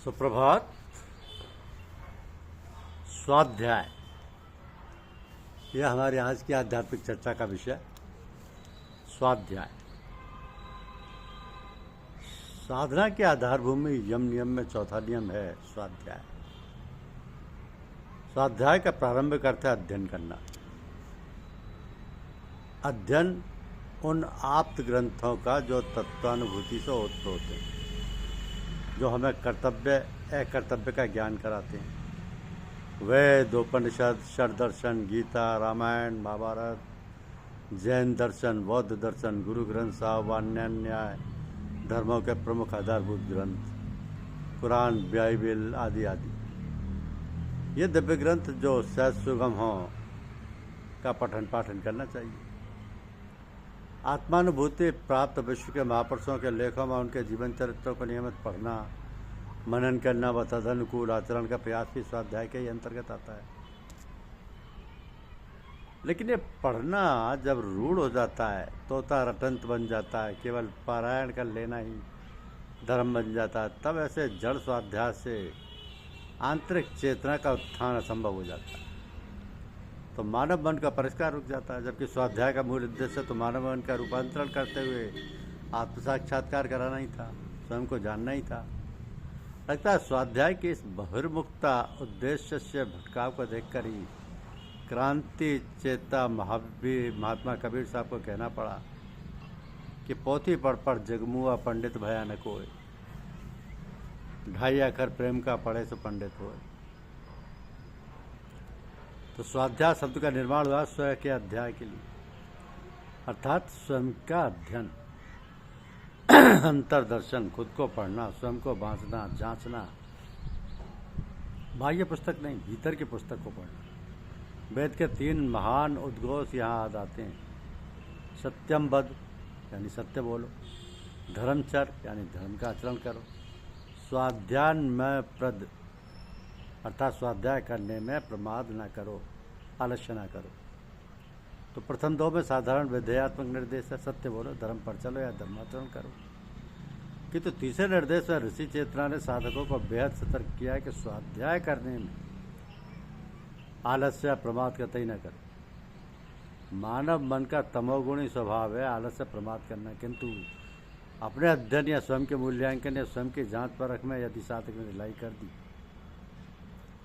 सुप्रभात। स्वाध्याय यह हमारे आज की आध्यात्मिक चर्चा का विषय। स्वाध्याय साधना के आधारभूमि यम नियम में चौथा नियम है स्वाध्याय। स्वाध्याय का प्रारंभिक अर्थ है अध्ययन करना। अध्ययन उन आप्त ग्रंथों का जो तत्वानुभूति से ओतप्रोत हैं, जो हमें कर्तव्य अकर्तव्य का ज्ञान कराते हैं। वेद, उपनिषद, षड्दर्शन, गीता, रामायण, महाभारत, जैन दर्शन, बौद्ध दर्शन, गुरु ग्रंथ साहब, वान्य न्याय, धर्मों के प्रमुख आधारभूत ग्रंथ, कुरान, बाइबिल आदि आदि। ये दिव्य ग्रंथ जो सहज सुगम हों का पठन पाठन करना चाहिए। आत्मानुभूति प्राप्त विश्व के महापुरुषों के लेखों में उनके जीवन चरित्रों को नियमित पढ़ना, मनन करना व तदनुकूल आचरण का प्रयास भी स्वाध्याय के ही अंतर्गत आता है। लेकिन ये पढ़ना जब रूढ़ हो जाता है, तोता रटंत बन जाता है, केवल पारायण कर लेना ही धर्म बन जाता है, तब ऐसे जड़ स्वाध्याय से आंतरिक चेतना का उत्थान असंभव हो जाता है। तो मानव मन का परिष्कार रुक जाता है। जबकि स्वाध्याय का मूल उद्देश्य तो मानव मन का रूपांतरण करते हुए आत्म साक्षात्कार कराना ही था, स्वयं को जानना ही था। लगता है स्वाध्याय के इस बहिर्मुखता उद्देश्य से भटकाव को देखकर ही क्रांति चेता महात्मा कबीर साहब को कहना पड़ा कि पोथी पढ़ जगमुआ पंडित भया न कोय, ढाई अखर प्रेम का पढ़े सो पंडित होए। तो स्वाध्याय शब्द का निर्माण हुआ स्वयं के अध्याय के लिए, अर्थात स्वयं का अध्ययन, अंतर्दर्शन, खुद को पढ़ना, स्वयं को बांचना, जांचना। बाह्य पुस्तक नहीं, भीतर की पुस्तक को पढ़ना। वेद के 3 महान उद्घोष यहाँ आ जाते हैं। सत्यम वद यानी सत्य बोलो, धर्मचर यानी धर्म का आचरण करो, स्वाध्यान में प्रद अर्थात स्वाध्याय करने में प्रमाद न करो, आलस्य न करो। तो प्रथम 2 में साधारण विधेयात्मक निर्देश है, सत्य बोलो, धर्म पर चलो या धर्माचरण करो। किंतु तीसरे निर्देश में ऋषि चेतना ने साधकों को बेहद सतर्क किया है कि स्वाध्याय करने में आलस्य प्रमाद कतई न करो। मानव मन का तमोगुणी स्वभाव है आलस्य प्रमाद करना, किंतु अपने अध्ययन या स्वयं के मूल्यांकन या स्वयं की जांच परख में यदि साधक ने ढिलाई कर दी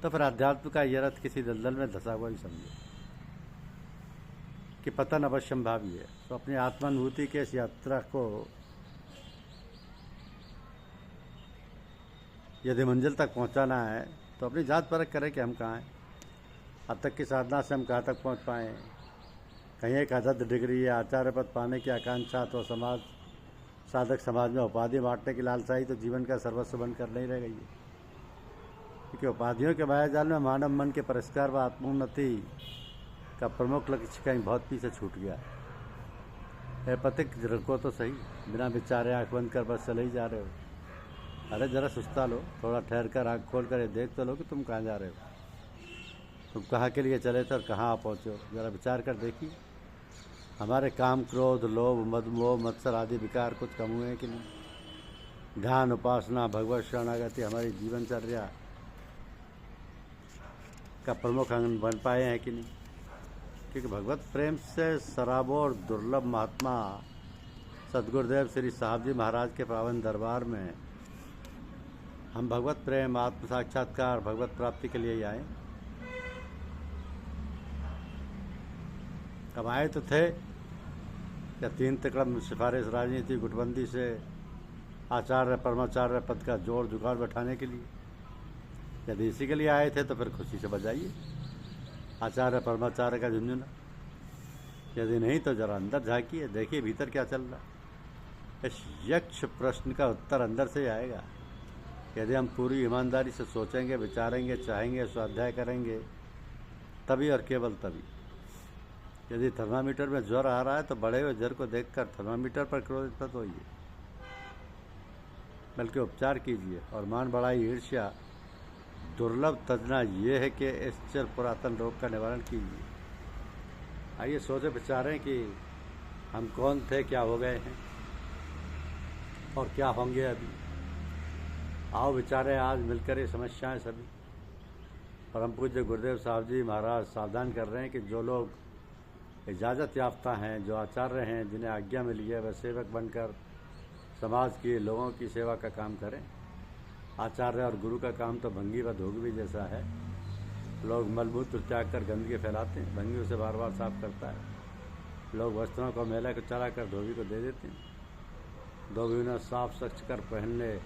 तो फिर अध्यात्म का यह रथ किसी दलदल में धंसा हुआ ही समझे कि पतन अवश्यंभावी है। तो अपनी आत्मानुभूति के इस यात्रा को यदि मंजिल तक पहुंचाना है तो अपनी जांच परख करें कि हम कहाँ हैं, अब तक की साधना से हम कहाँ तक पहुंच पाए। कहीं एक अदद डिग्री या आचार्य पद पाने की आकांक्षा तो साधक समाज में उपाधि बांटने की लालसा ही तो जीवन का सर्वस्व बनकर नहीं रह गई है। क्योंकि उपाधियों के मायाजाल में मानव मन के परिष्कार व आत्मोन्नति का प्रमुख लक्ष्य कहीं बहुत पीछे छूट गया है। पथिक को तो सही, बिना विचारे आँख बंद कर बस चले ही जा रहे हो। अरे जरा सुस्ता लो, थोड़ा ठहर कर आँख खोल कर देख तो लो कि तुम कहाँ जा रहे हो, तुम कहाँ के लिए चले थे और कहाँ पहुँचे हो। जरा विचार कर देखिए, हमारे काम, क्रोध, लोभ, मद, मोह, मत्सर आदि विकार कुछ कम हुए हैं कि नहीं। ध्यान, उपासना, भगवत शरणागति हमारी जीवनचर्या का प्रमुख अंग बन पाए हैं कि नहीं। क्योंकि भगवत प्रेम से सराबोर दुर्लभ महात्मा सदगुरुदेव श्री साहब जी महाराज के पावन दरबार में हम भगवत प्रेम, आत्म साक्षात्कार, भगवत प्राप्ति के लिए ही आए। कब आए तो थे या 3 तिकड़म सिफारिश राजनीति गुटबंदी से आचार्य परमाचार्य पद का जोड़ जुगाड़ बैठाने के लिए। यदि इसी के लिए आए थे तो फिर खुशी से बजाइए आचार्य परमाचार्य का झुंझुना। यदि नहीं तो जरा अंदर झांकिए, देखिए भीतर क्या चल रहा। इस यक्ष प्रश्न का उत्तर अंदर से ही आएगा। यदि हम पूरी ईमानदारी से सोचेंगे, विचारेंगे, चाहेंगे, स्वाध्याय करेंगे, तभी और केवल तभी। यदि थर्मामीटर में ज्वर आ रहा है तो बढ़े हुए ज्वर को देखकर थर्मामीटर पर क्रोधित मत होइए, बल्कि उपचार कीजिए। और मान बढ़ाई ईर्ष्या दुर्लभ तजना ये है कि इस चिर पुरातन रोग का निवारण कीजिए। आइए सोचे विचारें कि हम कौन थे, क्या हो गए हैं और क्या होंगे अभी। आओ विचारे आज मिलकर ये समस्याएं सभी। परम पूज्य गुरुदेव साहब जी महाराज सावधान कर रहे हैं कि जो लोग इजाज़त याफ्ता हैं, जो आचार्य हैं, जिन्हें आज्ञा मिली है, वह सेवक बनकर समाज की लोगों की सेवा का काम करें। आचार्य और गुरु का काम तो भंगी व धोबी जैसा है। लोग मलमूत्र त्याग कर गंदगी फैलाते हैं, भंगी उसे बार बार साफ करता है। लोग वस्त्रों को मैला को चला कर धोबी को दे देते हैं। धोबी उन्हें साफ स्वच्छ कर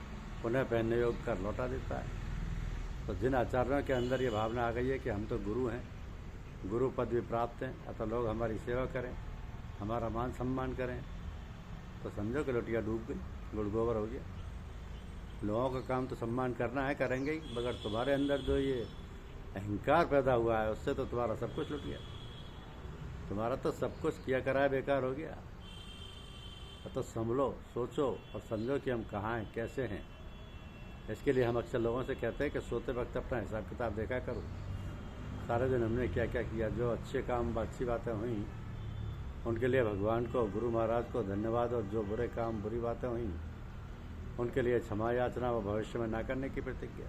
पुनः पहनने योग्य कर लौटा देता है। तो जिन आचार्यों के अंदर ये भावना आ गई है कि हम तो गुरु हैं, गुरु पद भी प्राप्त हैं, अतः लोग हमारी सेवा करें, हमारा मान सम्मान करें, तो समझो कि लोटिया डूब गई, गुड़ गोबर हो गया। लोगों का काम तो सम्मान करना है, करेंगे ही, मगर तुम्हारे अंदर जो ये अहंकार पैदा हुआ है उससे तो तुम्हारा सब कुछ लुट गया। तुम्हारा तो सब कुछ किया कराया बेकार हो गया। तो संभलो, सोचो और समझो कि हम कहाँ हैं, कैसे हैं। इसके लिए हम अक्सर लोगों से कहते हैं कि सोते वक्त अपना हिसाब किताब देखा करो, सारे दिन हमने क्या क्या किया। जो अच्छे काम अच्छी बातें हुई उनके लिए भगवान को, गुरु महाराज को धन्यवाद, और जो बुरे काम बुरी बातें हुई उनके लिए क्षमा याचना व भविष्य में ना करने की प्रतिज्ञा।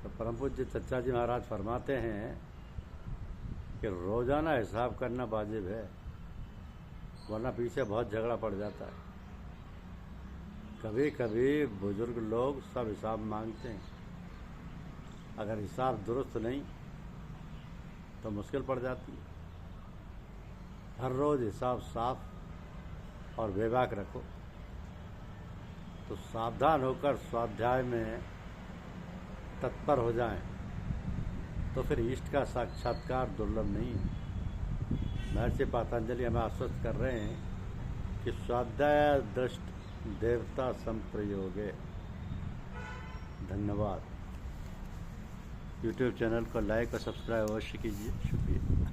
तो परम पूज्य चच्चा जी महाराज फरमाते हैं कि रोज़ाना हिसाब करना वाजिब है, वरना पीछे बहुत झगड़ा पड़ जाता है। कभी कभी बुजुर्ग लोग सब हिसाब मांगते हैं, अगर हिसाब दुरुस्त नहीं तो मुश्किल पड़ जाती है। हर रोज़ हिसाब साफ और बेबाक रखो। तो सावधान होकर स्वाध्याय में तत्पर हो जाएं, तो फिर इष्ट का साक्षात्कार दुर्लभ नहीं है। महर्षि पतंजलि हमें आश्वस्त कर रहे हैं कि स्वाध्याय दृष्ट देवता संप्रयोगे। धन्यवाद। यूट्यूब चैनल को लाइक और सब्सक्राइब अवश्य कीजिए। शुक्रिया।